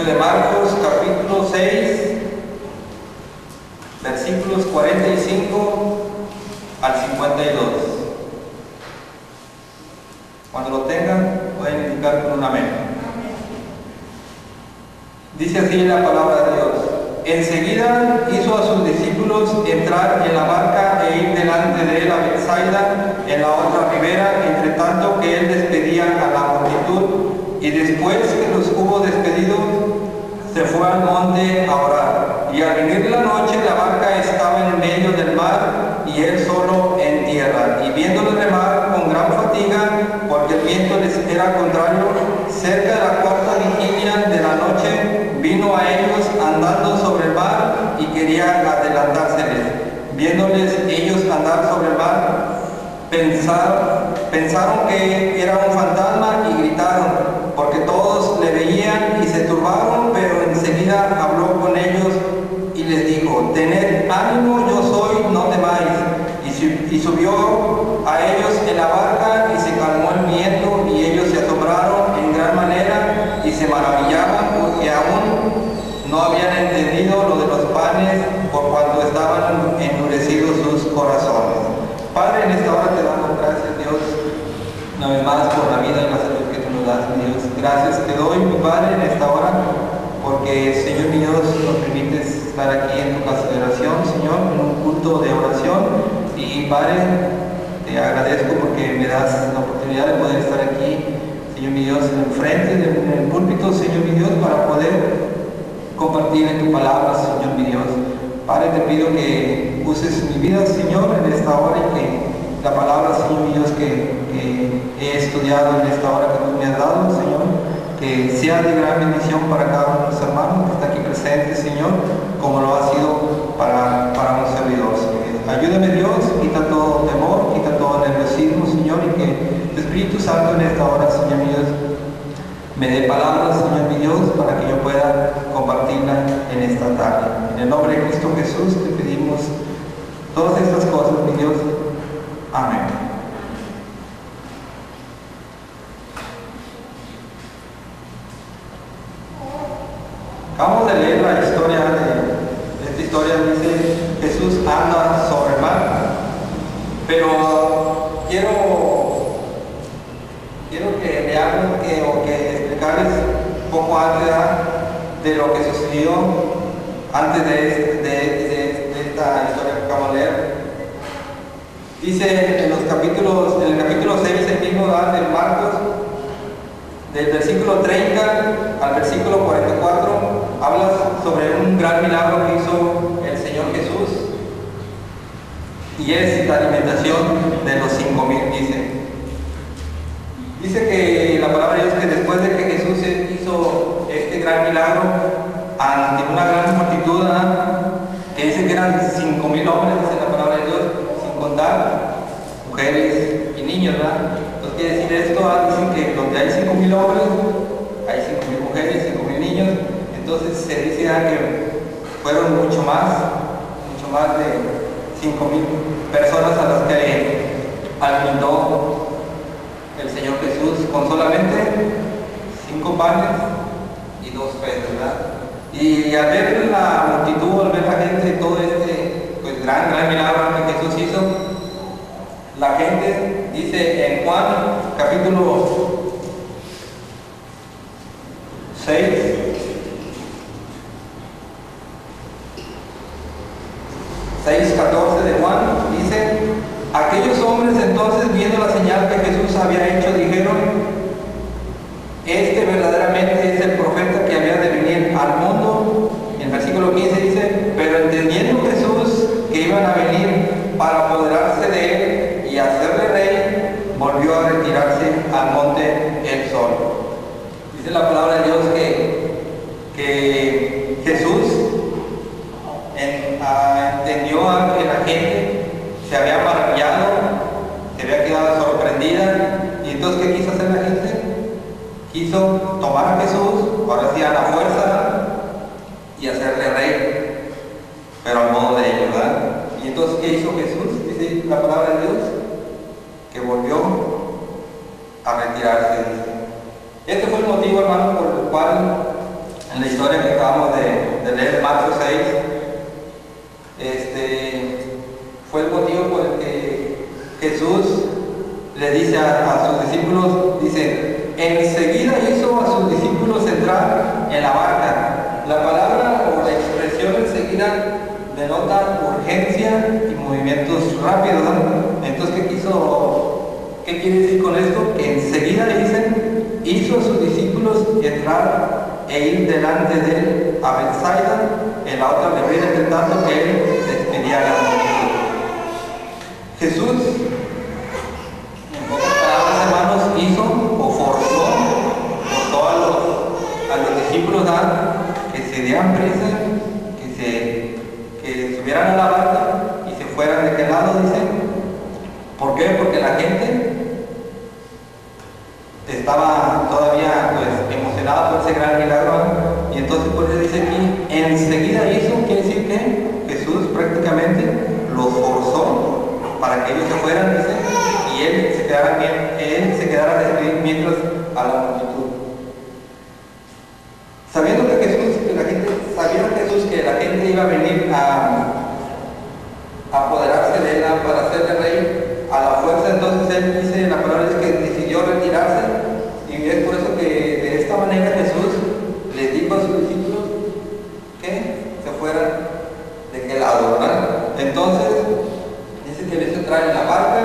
de Marcos, capítulo 6, versículos 45 al 52. Cuando lo tengan, pueden indicar con un amén. Dice así la palabra de Dios. Enseguida hizo a sus discípulos entrar en la barca e ir delante de él a Betsaida, en la otra ribera, entre tanto que él despedía a la multitud, y después que los hubo despedido, se fue al monte a orar. Y al venir la noche, la barca estaba en medio del mar, y él solo en tierra. Y viéndolo remar con gran fatiga, porque el viento les era contrario, cerca de la cuarta vigilia de la noche, vino a ellos andando sobre el mar y quería adelantárseles. Viéndoles ellos andar sobre el mar, pensaron que era un fantasma y gritaron, porque todos le veían y se turbaron, pero enseguida habló con ellos y les dijo: tened ánimo, yo soy, no temáis. Y subió a ellos en la barca y se calmó el viento, y ellos se asombraron en gran manera y se maravillaban porque aún no habían entendido lo de los panes, por cuanto estaban endurecidos sus corazones. Padre, en esta hora te damos gracias, Dios, una vez más por la vida y la salud que tú nos das, mi Dios. Gracias te doy, mi Padre, en esta hora, porque, Señor mi Dios, nos permites estar aquí en tu casa de oración, Señor, en un culto de oración. Y, Padre, te agradezco porque me das la oportunidad de poder estar aquí, Señor mi Dios, en el frente, en el púlpito, Señor mi Dios, para poder compartir en tu palabra, Señor mi Dios. Padre, te pido que uses mi vida, Señor, en esta hora, y que la palabra, Señor mi Dios, que he estudiado en esta hora que tú me has dado, Señor, que sea de gran bendición para cada uno de los hermanos que está aquí presente, Señor, como lo ha sido para un servidor, Señor. Ayúdame, Dios, quita todo temor, quita todo nerviosismo, Señor, y que tu Espíritu Santo en esta hora, Señor mi Dios, me dé palabras, Señor mi Dios, para que yo pueda compartirla en esta tarde. En el nombre de Cristo Jesús te pedimos todas estas cosas, mi Dios. Amén. Acabamos de leer la historia esta historia, dice Jesús anda sobre el mar, pero quiero que leamos o que explicarles un poco antes de lo que sucedió antes de esta historia que acabamos de leer. Dice en el capítulo 6, el mismo de Marcos, del versículo 30 al versículo 44, habla sobre un gran milagro que hizo el Señor Jesús, y es la alimentación de los 5,000, dice que la palabra de Dios, que después de que Jesús hizo este gran milagro ante una gran multitud, que dice que eran 5,000 hombres, dice la palabra de Dios, sin contar mujeres y niños, ¿verdad? Entonces quiere decir esto, dicen que donde hay 5,000 hombres, hay 5,000 mujeres, 5,000 niños. Entonces se dice que fueron mucho más de 5,000 personas a las que alimentó el Señor Jesús con solamente 5 panes y 2 peces, ¿verdad? Y al ver la multitud, al ver la gente, todo este gran milagro que Jesús hizo, la gente, dice en Juan capítulo 6, de Juan, dice: aquellos hombres entonces, viendo la señal que Jesús había hecho, dijeron: este verdaderamente es el profeta que había de venir al mundo. Y en el versículo 15 dice: pero entendiendo Jesús que iban a venir para apoderarse de él y hacerle rey, volvió a retirarse al monte él solo. Dice la palabra de Dios que Jesús entendió que la gente se había maravillado, se había quedado sorprendida, y entonces ¿qué quiso hacer la gente? Quiso tomar a Jesús, ahora sí a la fuerza, y hacerle rey, pero al modo de ellos, ¿verdad? Y entonces ¿qué hizo Jesús? Dice la palabra de Dios que volvió a retirarse. Este fue el motivo, hermano, por el cual En la historia que acabamos de leer, Marcos 6, fue el motivo por el que Jesús le dice a sus discípulos, dice, enseguida hizo a sus discípulos entrar en la barca. La palabra o la expresión enseguida denota urgencia y movimientos rápidos, ¿no? Entonces, ¿qué quiere decir con esto? Que enseguida, dicen, hizo a sus discípulos entrar e ir delante de él a Betsaida, en la otra ribera, entre tanto que él despedía a la multitud. Jesús, en pocas palabras, hermanos, hizo o forzó a los discípulos que se dieran prisa, que subieran a la barca y se fueran de qué lado, dicen. ¿Por qué? Porque la gente estaba todavía emocionada por ese gran milagro, y entonces por eso dice aquí, enseguida hizo, quiere decir que Jesús prácticamente los forzó para que ellos se fueran, dice, y él se quedara a despedir mientras a la multitud. Sabiendo que la gente iba a venir a apoderarse de él para hacerle rey a la fuerza, entonces él dice, la palabra es que decidió retirarse, y es por eso que de esta manera Jesús les dijo a sus discípulos que se fueran de qué lado, ¿verdad? Entonces dice que les entrar en la barca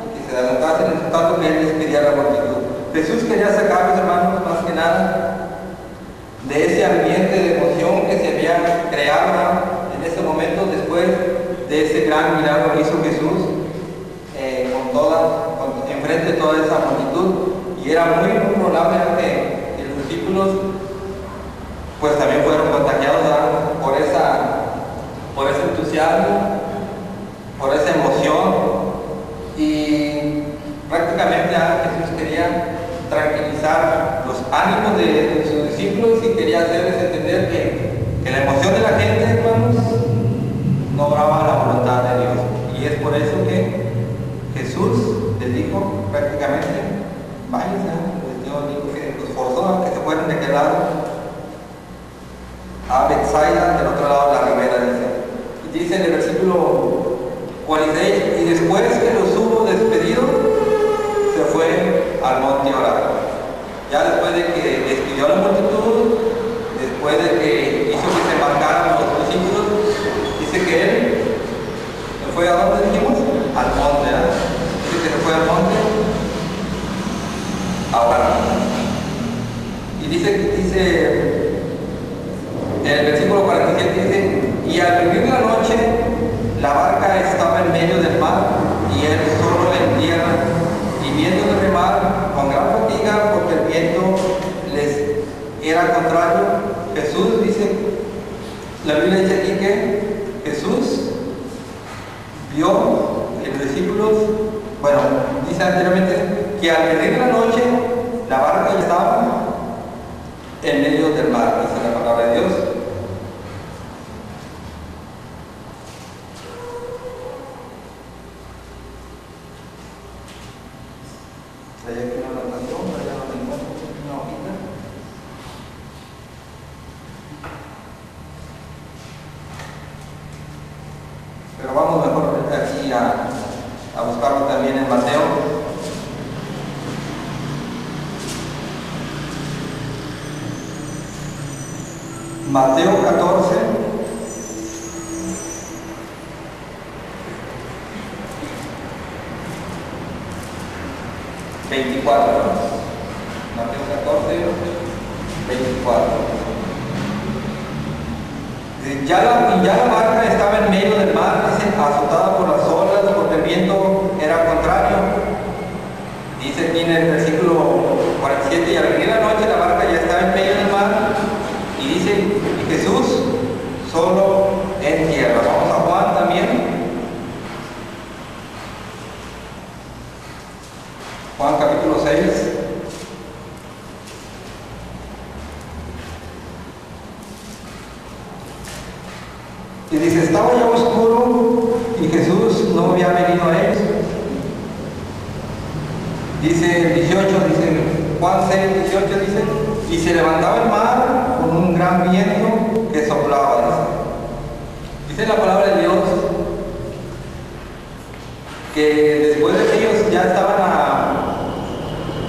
y que se adelantasen en tanto que él despedía a la multitud. Jesús quería sacarlos, hermanos, más que nada de ese ambiente de emoción que se había creado en ese momento después de ese gran milagro que hizo Jesús enfrente de toda esa multitud. Y era muy probable que los discípulos pues también fueron contagiados por ese entusiasmo, por esa emoción, y prácticamente Jesús quería tranquilizar los ánimos de sus discípulos y quería hacerles entender que la emoción de la gente, hermanos, no obraba la voluntad de Dios. Y es por eso que Jesús les dijo prácticamente, váyanse, Dios dijo que los forzó a que se fueran de aquel lado a Betsaida, del otro lado de la ribera, dice. Y dice en el versículo 46, y después que los hubo despedido, se fue al monte a orar. Ya después de que despidió a la multitud, después de que hizo que se embarcaran los discípulos, dice que él se fue a dónde dijimos, al monte, ¿eh? Dice que se fue al monte a orar. Y dice en el versículo 47, dice, y al venir la noche, la barca estaba en medio del mar y él solo en tierra, y viendo de remar con gran fatiga porque el viento les era contrario. Jesús dice, la Biblia dice aquí que Jesús vio que los discípulos, bueno, dice anteriormente que al venir la noche la barca ya estaba en medio del mar, dice la palabra de Dios. Hay aquí una anotación, pero ya no me encuentro una hojita. Pero vamos mejor aquí a buscarlo también en Mateo. Mateo 14. Mateo 14, 24. Ya la barca estaba en medio del mar, dice, azotada por las olas, porque el viento era contrario. Dice aquí en el versículo 47, y al venir la noche la barca ya estaba en medio del mar, y dice, y Jesús solo en tierra. Vamos a Juan también. Juan capítulo 6. Y dice, estaba ya oscuro y Jesús no había venido a ellos. Dice el 18, dice Juan 6, 18, dice, Y se levantaba el mar con un gran viento que soplaba. Dice la palabra de Dios que después de que ellos ya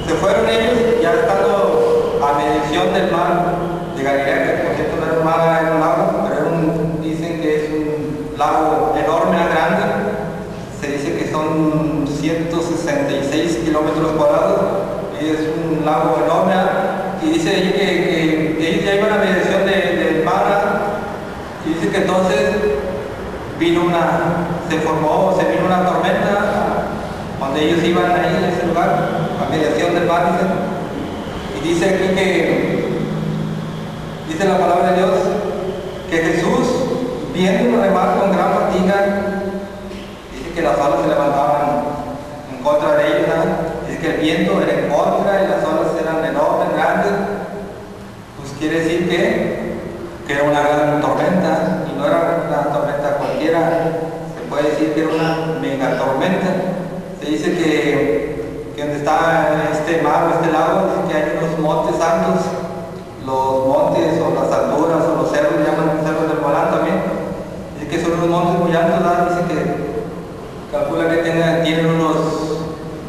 se fueron ellos, ya estando a medición del mar de Galilea, que por cierto no era un mar, era un lago, pero dicen que es un lago enorme, grande. Se dice que son 166 kilómetros cuadrados, y es un lago enorme. Y dice ahí que ellos ya iban a medición del mar, y dice que entonces se vino una tormenta donde ellos iban ahí en ese lugar, a mediación del mar, dice. Y dice aquí dice la palabra de Dios, que Jesús, viendo remar con gran fatiga, dice que las olas se levantaban en contra de ellos, ¿verdad? Dice que el viento era en contra y las olas eran enormes, grandes. Pues quiere decir que era una gran tormenta, y no era una tormenta cualquiera, se puede decir que era una mega tormenta. Se dice que donde está este mar o este lago, dice que hay unos montes altos, los montes o las alturas o los cerros, llaman cerros del Golán también. Dice que son unos montes muy altos, ¿verdad? Dice que calcula que tienen unos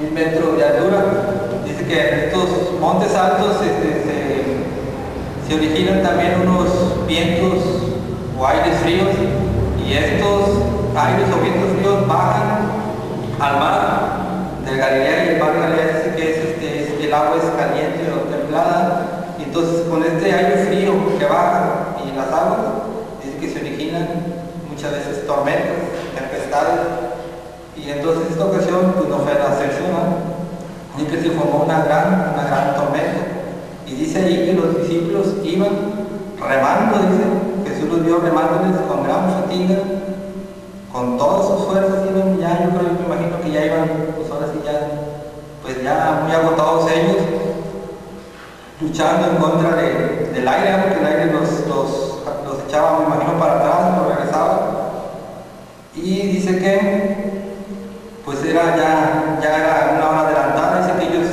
1000 metros de altura. Dice que en estos montes altos se originan también unos vientos o aires fríos, y estos aires o vientos fríos bajan al mar de Galilea, y el mar de Galilea dice que el agua es caliente o templada, y entonces con este aire frío que baja y las aguas, dice que se originan muchas veces tormentas, tempestades. Y entonces esta ocasión pues no fue la excepción, y que se formó una gran tormenta. Y dice ahí que los discípulos iban remando, dice, Jesús los vio remándoles con gran fatiga, con todas sus fuerzas, iban ya, yo me imagino que ya iban, pues ahora sí ya muy agotados ellos, luchando en contra del aire, porque el aire los echaba, me imagino, para atrás, los regresaba. Y dice que pues ya era una hora adelantada. Dice que ellos,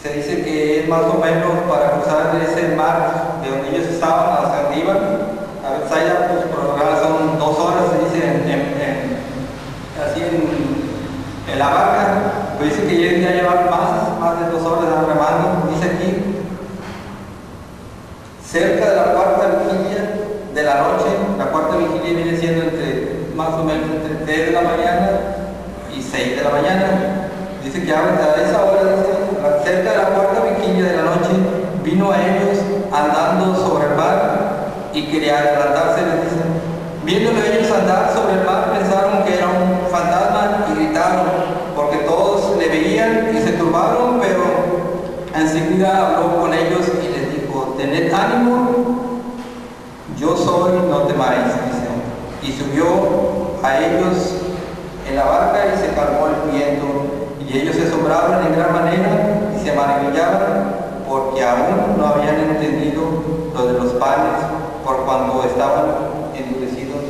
se dice que es más o menos para cruzar ese mar de donde ellos estaban hasta donde iban a Bethsaida, pues por lo general son 2 horas, se dice así en la barca. Pues dice que ellos ya llevan más de 2 horas remando. Dice aquí, cerca de la cuarta vigilia de la noche. La cuarta vigilia viene siendo más o menos entre 3 de la mañana y 6 de la mañana. Dice que a esa hora, cerca de la cuarta vigilia de la noche, vino a ellos andando sobre el mar y quería adelantarse, les dice. Viéndolo ellos andar sobre el mar, pensaron que era un fantasma y gritaron, porque todos le veían y se turbaron, pero enseguida habló con ellos y les dijo, tened ánimo, yo soy, no temáis, dice. Y subió a ellos en la barca y se calmó el viento, y ellos se asombraban en gran manera y se maravillaban, porque aún no habían entendido lo de los panes, por cuando estaban endurecidos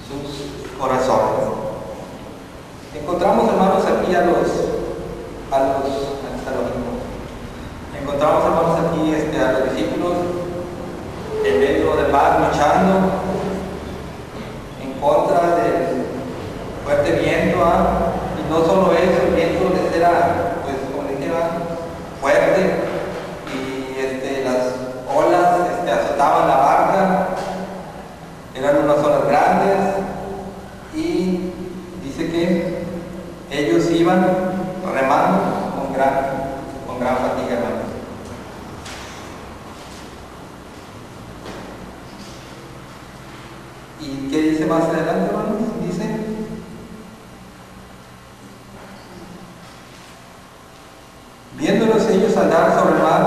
sus corazones. Encontramos, hermanos, aquí encontramos, hermanos, aquí a los discípulos en medio del mar, luchando en contra del fuerte viento, y no solo eso, el viento les era, pues como dije, fuerte, y las olas azotaban la barca, eran unas olas grandes, y dice que ellos iban remando con gran fatiga, hermanos. ¿Y qué dice más adelante, hermanos? Dice, viéndolos ellos andar sobre el mar,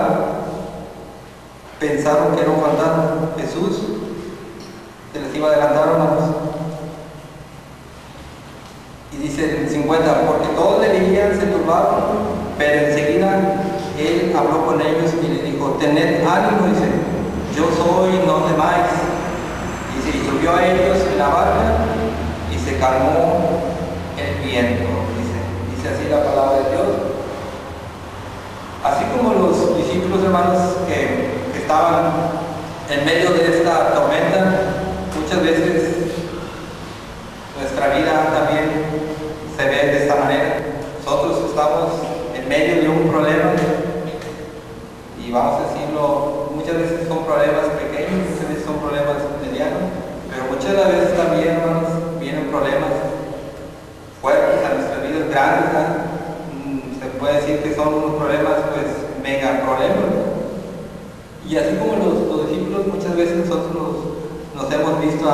pensaron que era un fantasma. Jesús se les iba a adelantar, hermanos. Y dice el 50, porque todos le veían, se turbaron, pero enseguida él habló con ellos y les dijo, tened ánimo, dice, yo soy, no temáis. Y subió a ellos en la barca y se calmó el viento, dice así la palabra de Dios. Así como los discípulos muchos hermanos que estaban en medio de esta tormenta. Muchas veces nuestra vida también se ve de esta manera. Nosotros estamos en medio de un problema y vamos a decirlo, muchas veces son problemas pequeños, muchas veces son problemas medianos, pero muchas veces también, hermanos, vienen problemas fuertes a nuestras vidas, grandes, ¿no? Se puede decir que son unos problemas, pues, mega problemas. Y así como los discípulos, muchas veces nosotros nos hemos visto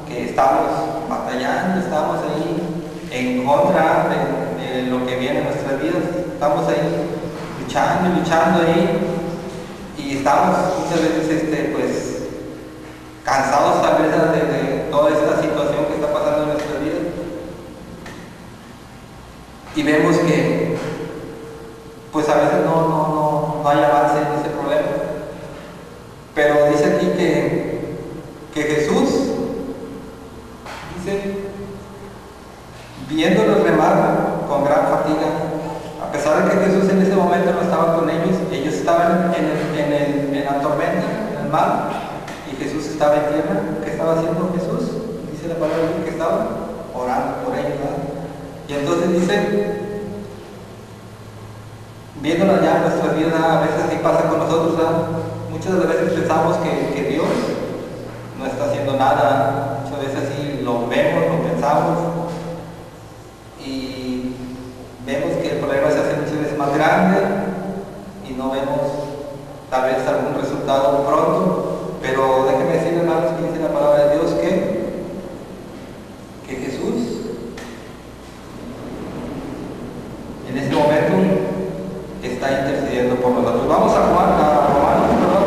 que estamos batallando, estamos ahí en contra de lo que viene en nuestras vidas, estamos ahí luchando ahí, y estamos muchas veces pues cansados tal vez de toda esta situación que está pasando en nuestras vidas, y vemos que pues a veces no hay avance en ese problema. Pero dice aquí que Jesús, dice, viéndolos remar con gran fatiga, a pesar de que Jesús en ese momento no estaba con ellos estaban en la tormenta, en el mar, y Jesús estaba en tierra. ¿Qué estaba haciendo Jesús? Dice la palabra que estaba orando por ellos, ¿no? Y entonces dice, viéndonos ya en nuestras vidas, a veces así pasa con nosotros, ¿no? Muchas veces pensamos que Dios no está haciendo nada, muchas veces así lo vemos, lo pensamos, y vemos que el problema se hace muchas veces más grande y no vemos tal vez algún resultado pronto. Pero déjenme decir, hermanos, que dice la palabra de Dios que Jesús en ese momento está intercediendo por nosotros. Vamos a Romanos, perdón.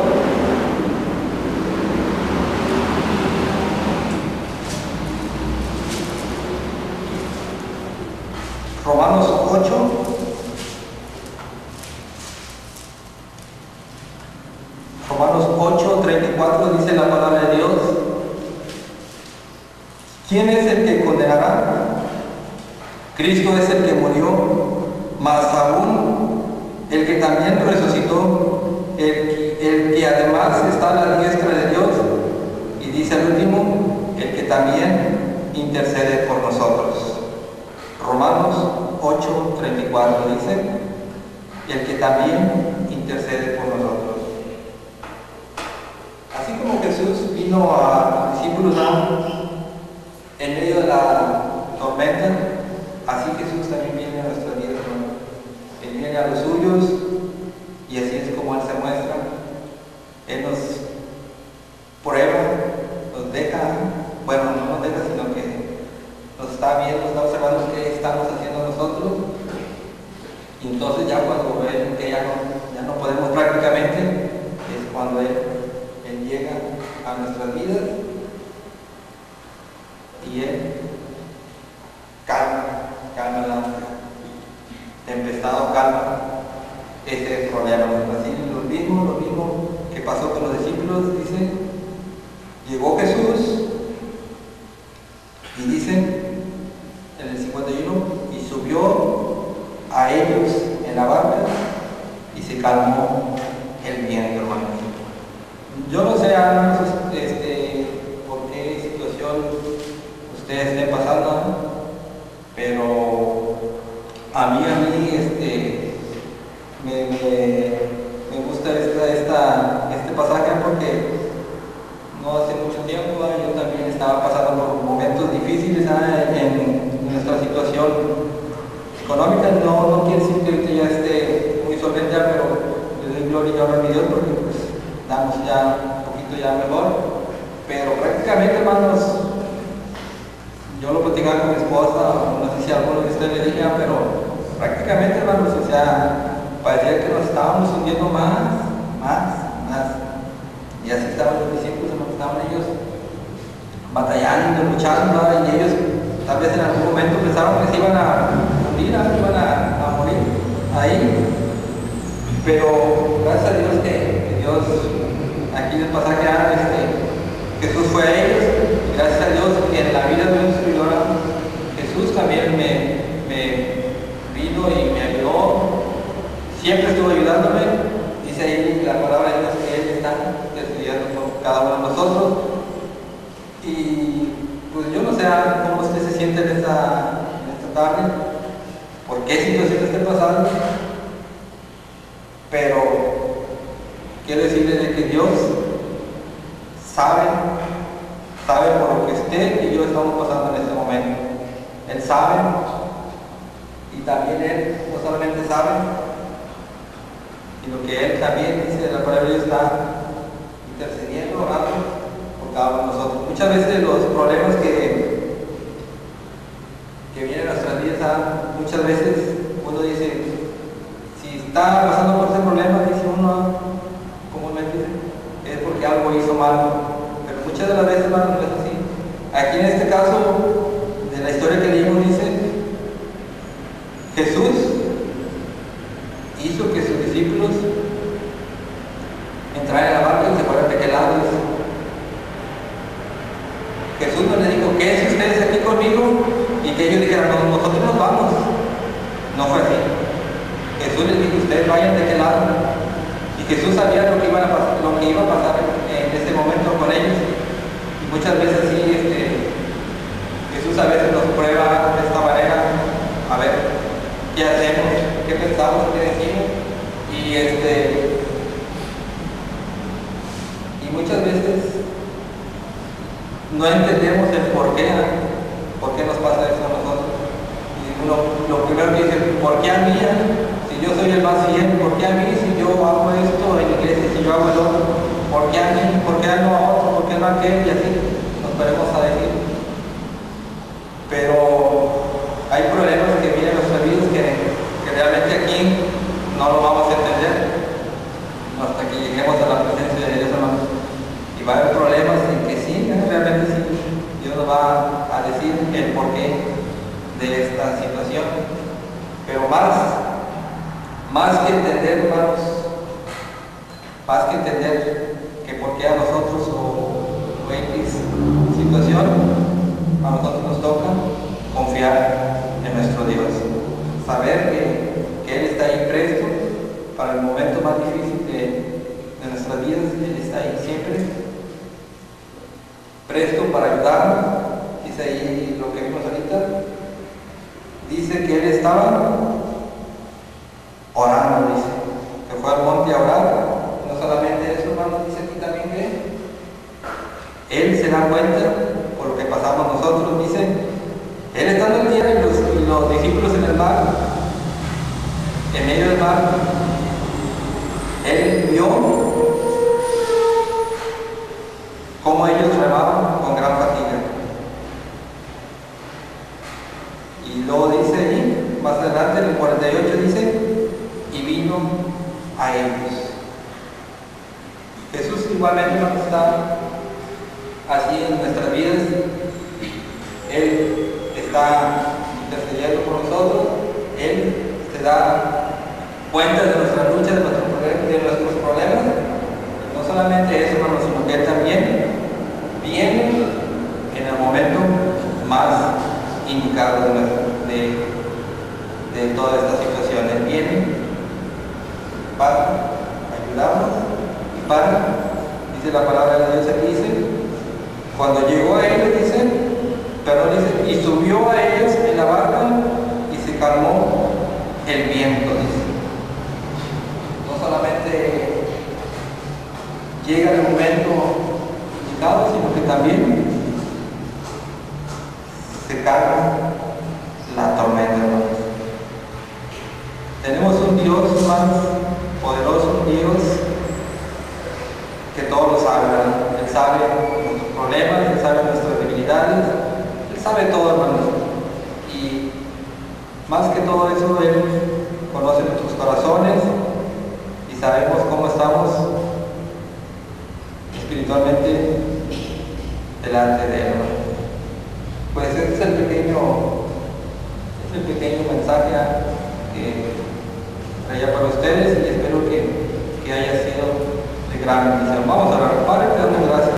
Romanos 8. Romanos 8:34 dice la palabra de Dios: ¿quién es el que condenará? Cristo es el que murió, más aún el que también resucitó, el que además está a la diestra de Dios, y dice al último, el que también intercede por nosotros. Romanos 8:34 dice, el que también intercede por nosotros. Así como Jesús vino a los discípulos en medio de la tormenta, así Jesús también viene a nuestras vidas, ¿no? Él viene a los suyos y así es como Él se muestra. Él nos prueba, nos deja, bueno, no nos deja, sino que nos está viendo, está observando qué estamos haciendo nosotros, y entonces ya cuando ven que ya no podemos prácticamente, es cuando Él llega a nuestras vidas y Él calma la tempestad, calma ese problema. Así lo mismo que pasó con los discípulos. Dice, llegó Jesús y dice en el 51, y subió a ellos en la barca y se calmó el viento, hermanos. Yo no sé, hermanos, por qué situación ustedes estén pasando, pero a mí me gusta este pasaje, porque no hace mucho tiempo yo también estaba pasando por momentos difíciles en nuestra situación económica. No quiere decir que ahorita ya esté muy solvente, pero le doy gloria y honor a mi Dios, porque pues estamos ya un poquito ya mejor. Pero prácticamente, hermanos, yo lo platicaba con mi esposa, no sé si alguno de ustedes le diga, pero prácticamente, hermanos, o sea, parecía que nos estábamos hundiendo más. Y así estaban los discípulos, estaban ellos batallando, luchando, y ellos tal vez en algún momento pensaron que se iban a hundir, iban a morir ahí. Pero gracias a Dios que Dios, aquí en el pasaje, Jesús fue a ellos. Gracias a Dios que en la vida de un servidor, Jesús también me vino y me ayudó, siempre estuvo ayudándome. Dice Dice ahí la palabra de Dios que Él está estudiando con cada uno de nosotros. Y pues yo no sé cómo usted se siente en esta tarde, por qué situación esté pasando, pero quiero decirle de que Dios sabe por lo que usted y yo estamos pasando en este momento. Él sabe, y también Él no solamente sabe, sino que Él también dice la palabra de Dios, está intercediendo, orando por cada uno de nosotros. Muchas veces los problemas que vienen a nuestras vidas, muchas veces uno dice, si está pasando por ese problema, dice uno comúnmente, es porque algo hizo mal. Pero muchas de las veces, hermano, no es así. Aquí en este caso, de la historia que leímos, dice, Jesús hizo que sus discípulos entraran en la barca y se fueran de aquel lado. Jesús no les dijo, quédense ustedes aquí conmigo, y que ellos dijeran, no, nosotros nos vamos. No fue así. Jesús les dijo, ustedes vayan de aquel lado. Y Jesús sabía lo que iba a pasar en ese momento con ellos. Y muchas veces sí, Jesús a veces nos prueba de esta manera, a ver qué hacemos, qué pensamos, qué decimos. Y muchas veces no entendemos el por qué nos pasa eso a nosotros. Y uno, lo primero que dice, ¿por qué a mí? Si yo soy el más fiel, ¿por qué a mí? Si yo hago esto en la iglesia, si yo hago el otro, ¿por qué a mí? ¿Por qué no a otro? ¿Por qué no a aquel? Y así nos ponemos a decir. Pero hay problemas que vienen a nuestras vidas que realmente aquí no lo vamos a entender hasta que lleguemos a la presencia de Dios, hermanos. Y va a haber problemas en que sí, realmente sí, Dios nos va a decir el porqué de esta situación. Pero más que entender, hermanos, más que entender que por qué a nosotros o X situación, a nosotros nos toca confiar en nuestro Dios. Saber que Él está ahí presto para el momento más difícil de nuestras vidas. Él está ahí siempre presto para ayudarnos. Dice ahí lo que vimos ahorita. Dice que Él estaba orando, dice, que fue al monte a orar. No solamente eso, hermano, dice aquí también que Él se da cuenta por lo que pasamos nosotros. Dice, Él estando en tierra y los discípulos en el mar, en medio del mar, Él vio cómo ellos remaban con gran fatiga. Y luego dice ahí, más adelante en el 48 dice, y vino a ellos. Jesús igualmente no está así en nuestras vidas. Él está intercediendo por nosotros. Él se da cuenta de nuestras luchas, de nuestros problemas. No solamente eso, hermanos, sino que Él también viene en el momento más indicado de toda esta situación. Él viene para ayudarnos y dice la palabra de Dios aquí, dice, cuando llegó a ellos, dice, y subió a ellos en la barca y se calmó el viento, dice. No solamente llega el momento indicado, sino que también se calma la tormenta, hermanos. Tenemos un Dios, hermanos, poderoso, un Dios que todo lo sabe, ¿verdad? Él sabe nuestros problemas, Él sabe nuestras debilidades, Él sabe todo, hermanos. Y más que todo eso, Él conoce nuestros corazones y sabemos cómo estamos espiritualmente delante de Él. Pues ese es el pequeño mensaje que traía para ustedes, y espero que haya sido de gran bendición. Vamos a orar. Padre, te damos gracias.